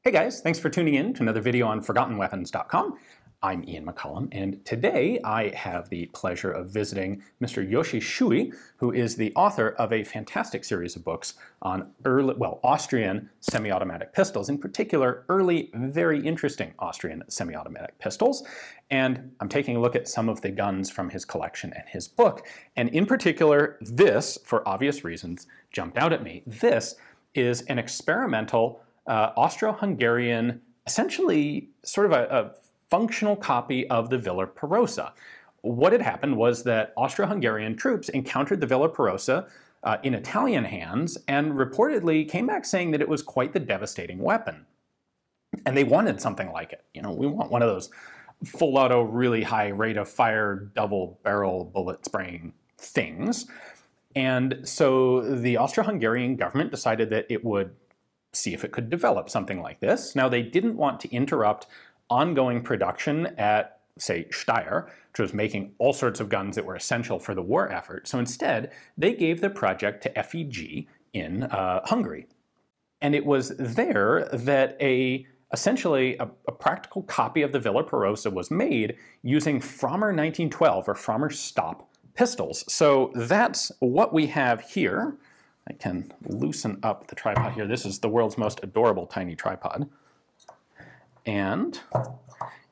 Hey guys, thanks for tuning in to another video on ForgottenWeapons.com. I'm Ian McCollum, and today I have the pleasure of visiting Mr. Joschi Schuy, who is the author of a fantastic series of books on Austrian semi-automatic pistols, in particular, early, very interesting Austrian semi-automatic pistols. And I'm taking a look at some of the guns from his collection and his book. And in particular, this, for obvious reasons, jumped out at me. This is an experimental Austro-Hungarian, essentially sort of a functional copy of the Villar Perosa. What had happened was that Austro-Hungarian troops encountered the Villar Perosa in Italian hands and reportedly came back saying that it was quite the devastating weapon. And they wanted something like it. You know, we want one of those full auto, really high rate of fire, double barrel bullet spraying things. And so the Austro-Hungarian government decided that it would see if it could develop something like this. Now, they didn't want to interrupt ongoing production at, say, Steyr, which was making all sorts of guns that were essential for the war effort. So instead, they gave the project to FEG in Hungary. And it was there that essentially a practical copy of the Villar Perosa was made using Frommer 1912 or Frommer stop pistols. So that's what we have here. I can loosen up the tripod here. This is the world's most adorable tiny tripod. And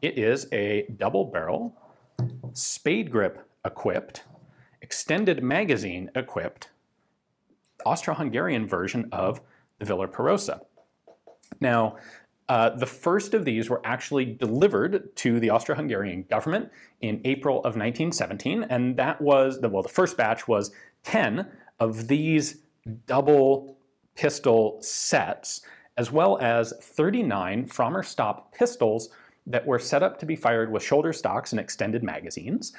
it is a double barrel, spade grip equipped, extended magazine equipped, Austro-Hungarian version of the Villar Perosa. Now, the first of these were actually delivered to the Austro-Hungarian government in April of 1917, and that was, the first batch was 10 of these double pistol sets, as well as 39 Frommer stop pistols that were set up to be fired with shoulder stocks and extended magazines.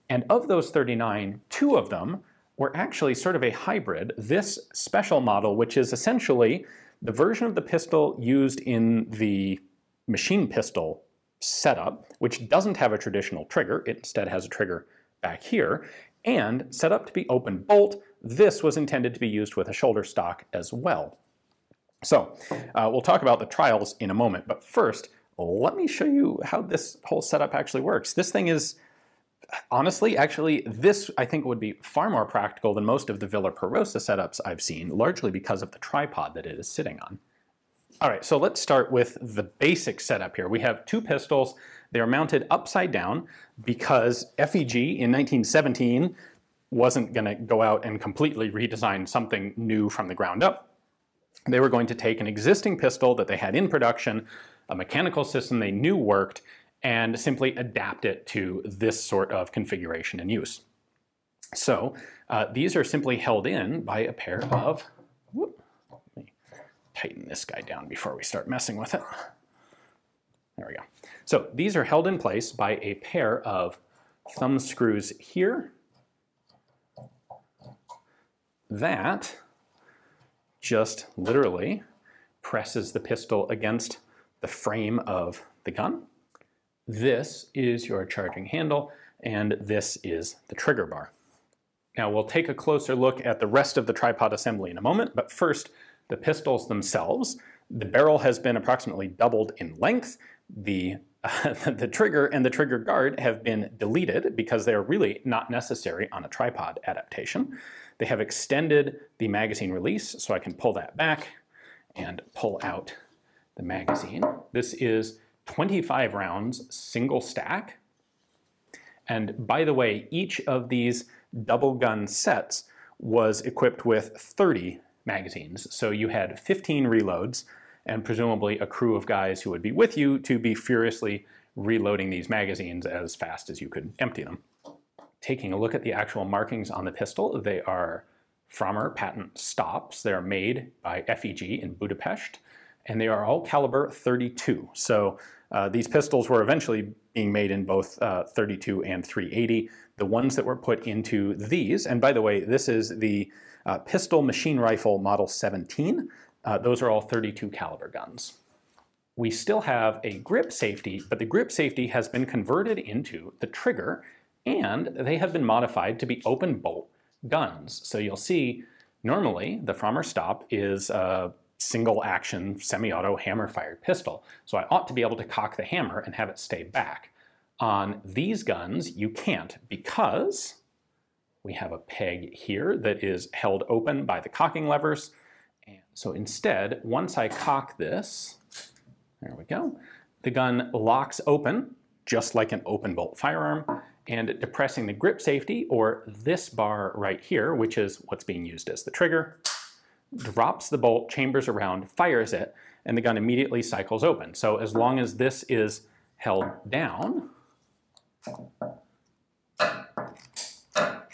And of those 39, 2 of them were actually sort of a hybrid. This special model, which is essentially the version of the pistol used in the machine pistol setup, which doesn't have a traditional trigger. It instead has a trigger back here, and set up to be open bolt. This was intended to be used with a shoulder stock as well. So we'll talk about the trials in a moment, but first, let me show you how this whole setup actually works. This thing is, honestly, this I think would be far more practical than most of the Villar Perosa setups I've seen, largely because of the tripod that it is sitting on. All right, so let's start with the basic setup here. We have 2 pistols. They are mounted upside down because FEG in 1917 wasn't going to go out and completely redesign something new from the ground up. They were going to take an existing pistol that they had in production, a mechanical system they knew worked, and simply adapt it to this sort of configuration and use. So these are simply held in by a pair of, let me tighten this guy down before we start messing with it. There we go. So these are held in place by a pair of thumb screws here. That just literally presses the pistol against the frame of the gun. This is your charging handle, and this is the trigger bar. Now we'll take a closer look at the rest of the tripod assembly in a moment, but first, the pistols themselves. The barrel has been approximately doubled in length. The trigger and the trigger guard have been deleted because they are really not necessary on a tripod adaptation. They have extended the magazine release, so I can pull that back and pull out the magazine. This is 25 rounds single stack. And by the way, each of these double gun sets was equipped with 30 magazines. So you had 15 reloads and presumably a crew of guys who would be with you to be furiously reloading these magazines as fast as you could empty them. Taking a look at the actual markings on the pistol, they are Frommer patent stops. They are made by FEG in Budapest, and they are all caliber 32. So these pistols were eventually being made in both 32 and 380. The ones that were put into these, and by the way, this is the pistol machine rifle model 17. Those are all 32 caliber guns. We still have a grip safety, but the grip safety has been converted into the trigger, and they have been modified to be open bolt guns. So you'll see normally the Frommer stop is single action semi-auto hammer-fired pistol. So I ought to be able to cock the hammer and have it stay back. On these guns, you can't, because we have a peg here that is held open by the cocking levers. And so instead, once I cock this, there we go, the gun locks open, just like an open bolt firearm, and depressing the grip safety, or this bar right here, which is what's being used as the trigger, drops the bolt, chambers around, fires it, and the gun immediately cycles open. So as long as this is held down,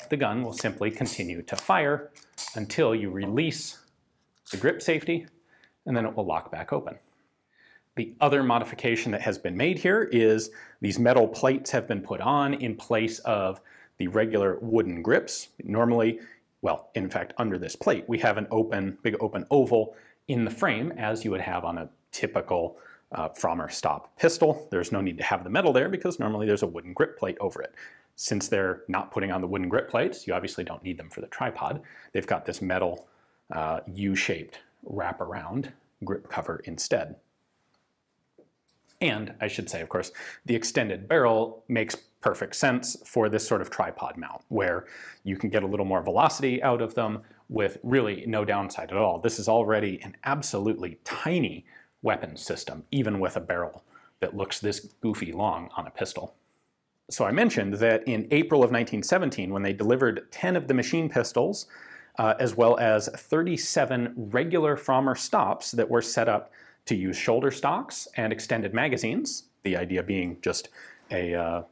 the gun will simply continue to fire until you release the grip safety, and then it will lock back open. The other modification that has been made here is these metal plates have been put on in place of the regular wooden grips. Normally, well, in fact, under this plate, we have an big open oval in the frame, as you would have on a typical Frommer stop pistol. There's no need to have the metal there because normally there's a wooden grip plate over it. Since they're not putting on the wooden grip plates, you obviously don't need them for the tripod. They've got this metal U-shaped wraparound grip cover instead. And I should say, of course, the extended barrel makes perfect sense for this sort of tripod mount, where you can get a little more velocity out of them with really no downside at all. This is already an absolutely tiny weapon system, even with a barrel that looks this goofy long on a pistol. So I mentioned that in April of 1917, when they delivered 10 of the machine pistols, as well as 37 regular Frommer stops that were set up to use shoulder stocks and extended magazines, the idea being just a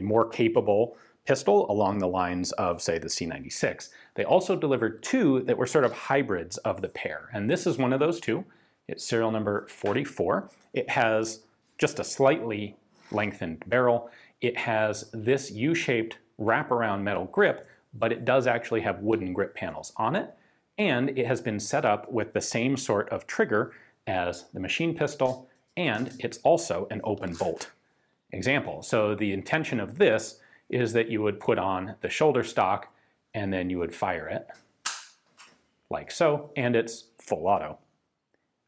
more capable pistol along the lines of, say, the C96. They also delivered 2 that were sort of hybrids of the pair, and this is one of those 2. It's serial number 44. It has just a slightly lengthened barrel. It has this U-shaped wraparound metal grip, but it does actually have wooden grip panels on it, and it has been set up with the same sort of trigger as the machine pistol, and it's also an open bolt example. So the intention of this is that you would put on the shoulder stock and then you would fire it like so, and it's full auto.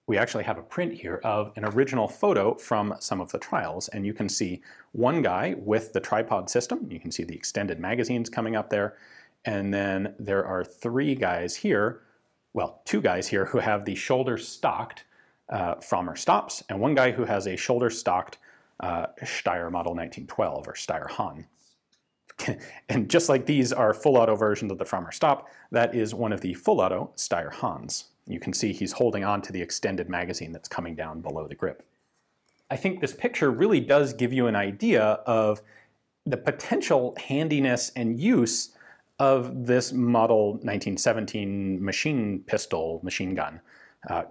We actually have a print here of an original photo from some of the trials, and you can see one guy with the tripod system. You can see the extended magazines coming up there, and then there are 3 guys here, well, 2 guys here who have the shoulder stocked Frommer stops, and 1 guy who has a shoulder stocked Steyr Model 1912, or Steyr Hahn. And just like these are full auto versions of the Frommer stop, that is one of the full auto Steyr Hahns. You can see he's holding on to the extended magazine that's coming down below the grip. I think this picture really does give you an idea of the potential handiness and use of this Model 1917 machine gun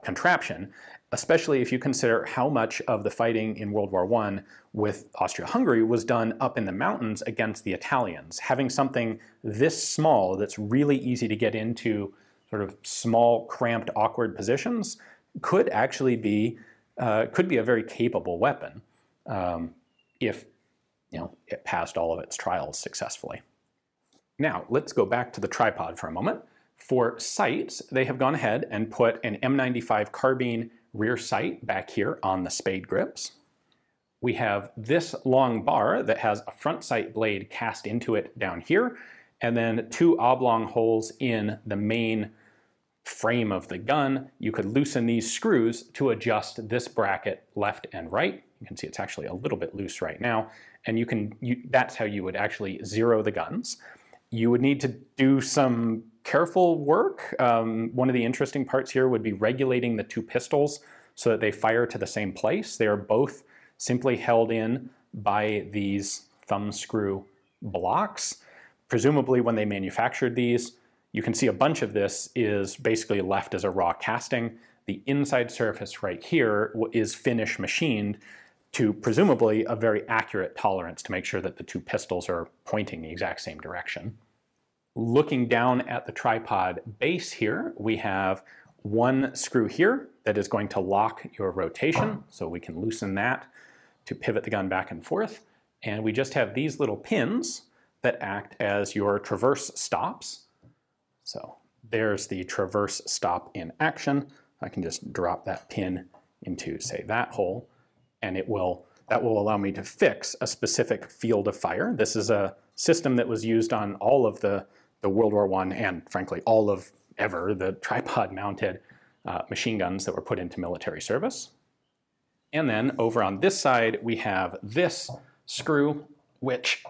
contraption, especially if you consider how much of the fighting in World War I with Austro-Hungary was done up in the mountains against the Italians. Having something this small that's really easy to get into sort of small, cramped, awkward positions could actually be a very capable weapon if it passed all of its trials successfully. Now let's go back to the tripod for a moment. For sights, they have gone ahead and put an M95 carbine rear sight back here on the spade grips. We have this long bar that has a front sight blade cast into it down here, and then 2 oblong holes in the main frame of the gun. You could loosen these screws to adjust this bracket left and right. You can see it's actually a little bit loose right now, and that's how you would actually zero the guns. You would need to do some careful work. One of the interesting parts here would be regulating the 2 pistols so that they fire to the same place. They are both simply held in by these thumb screw blocks. Presumably when they manufactured these, you can see a bunch of this is basically left as a raw casting. The inside surface right here is finish machined to presumably a very accurate tolerance to make sure that the 2 pistols are pointing the exact same direction. Looking down at the tripod base here, we have 1 screw here that is going to lock your rotation, so we can loosen that to pivot the gun back and forth. And we just have these little pins that act as your traverse stops. So there's the traverse stop in action. I can just drop that pin into, say, that hole, and that will allow me to fix a specific field of fire. This is a system that was used on all of the World War I and, frankly, all of ever the tripod-mounted machine guns that were put into military service. And then over on this side, we have this screw, which,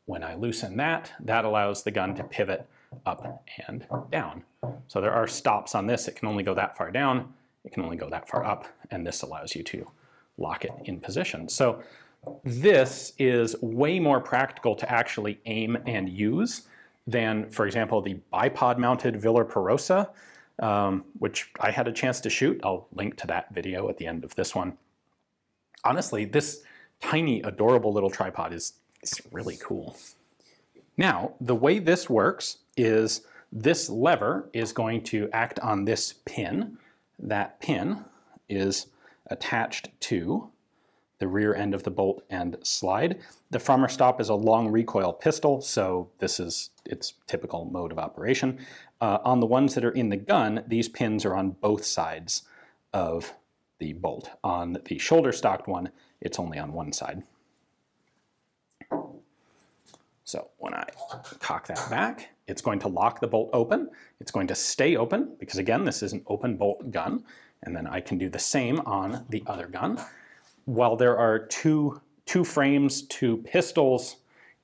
when I loosen that, that allows the gun to pivot up and down. So there are stops on this. It can only go that far down. It can only go that far up. And this allows you to lock it in position. So this is way more practical to actually aim and use than, for example, the bipod-mounted Villar Perosa, which I had a chance to shoot. I'll link to that video at the end of this one. Honestly, this tiny, adorable little tripod is really cool. Now, the way this works is this lever is going to act on this pin. That pin is attached to the rear end of the bolt and slide. The Frommer stop is a long recoil pistol, so this is its typical mode of operation. On the ones that are in the gun, these pins are on both sides of the bolt. On the shoulder-stocked one, it's only on one side. So when I cock that back, it's going to lock the bolt open. It's going to stay open because, again, this is an open bolt gun. And then I can do the same on the other gun. While there are two frames, two pistols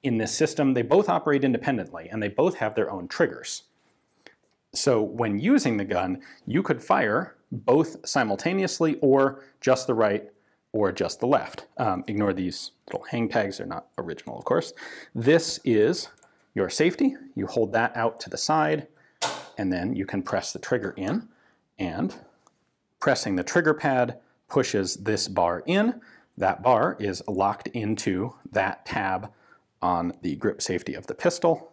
in this system, they both operate independently and they both have their own triggers. So when using the gun, you could fire both simultaneously or just the right or just the left. Ignore these little hang tags, they're not original, of course. This is your safety. You hold that out to the side, and then you can press the trigger in, and pressing the trigger pad pushes this bar in. That bar is locked into that tab on the grip safety of the pistol,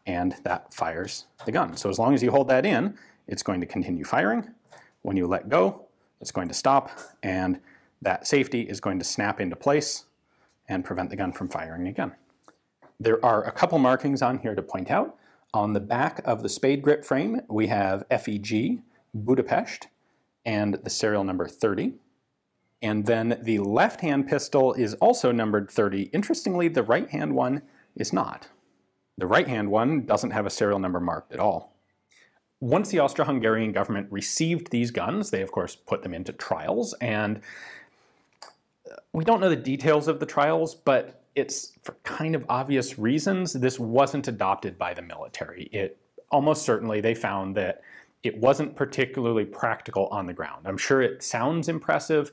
and that fires the gun. So as long as you hold that in, it's going to continue firing. When you let go, it's going to stop, and that safety is going to snap into place and prevent the gun from firing again. There are a couple markings on here to point out. On the back of the spade grip frame, we have FEG Budapest and the serial number 30. And then the left-hand pistol is also numbered 30. Interestingly, the right-hand one is not. The right-hand one doesn't have a serial number marked at all. Once the Austro-Hungarian government received these guns, they of course put them into trials, and we don't know the details of the trials, but it's for kind of obvious reasons. This wasn't adopted by the military. Almost certainly they found that it wasn't particularly practical on the ground. I'm sure it sounds impressive.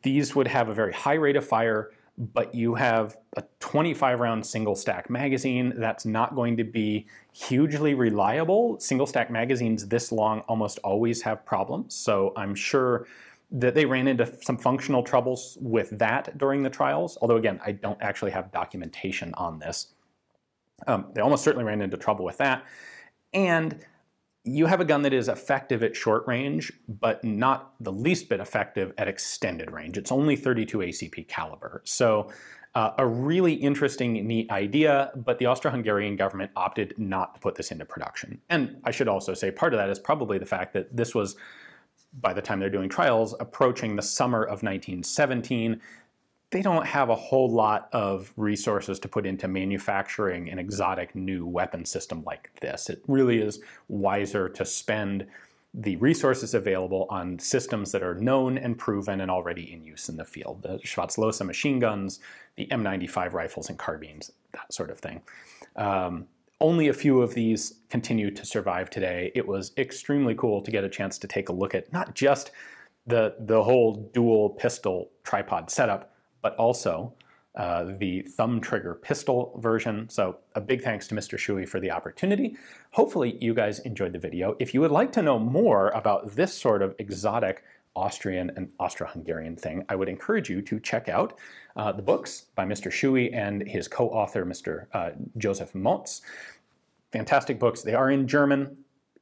These would have a very high rate of fire, but you have a 25-round single-stack magazine. That's not going to be hugely reliable. Single-stack magazines this long almost always have problems, so I'm sure that they ran into some functional troubles with that during the trials, although again, I don't actually have documentation on this. They almost certainly ran into trouble with that. And you have a gun that is effective at short range, but not the least bit effective at extended range. It's only 32 ACP caliber. So a really interesting, neat idea, but the Austro-Hungarian government opted not to put this into production. And I should also say part of that is probably the fact that this was, by the time they're doing trials, approaching the summer of 1917. They don't have a whole lot of resources to put into manufacturing an exotic new weapon system like this. It really is wiser to spend the resources available on systems that are known and proven and already in use in the field. The Schwarzlose machine guns, the M95 rifles and carbines, that sort of thing. Only a few of these continue to survive today. It was extremely cool to get a chance to take a look at not just the whole dual pistol tripod setup, but also the thumb trigger pistol version. So a big thanks to Mr. Schuy for the opportunity. Hopefully you guys enjoyed the video. If you would like to know more about this sort of exotic Austrian and Austro-Hungarian thing, I would encourage you to check out the books by Mr. Schuy and his co-author, Mr. Joseph Motz. Fantastic books. They are in German.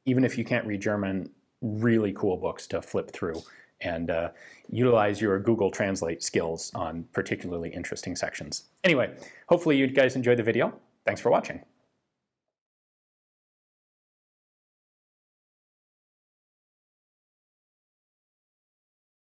Even if you can't read German, really cool books to flip through and utilize your Google Translate skills on particularly interesting sections. Anyway, hopefully you guys enjoyed the video. Thanks for watching.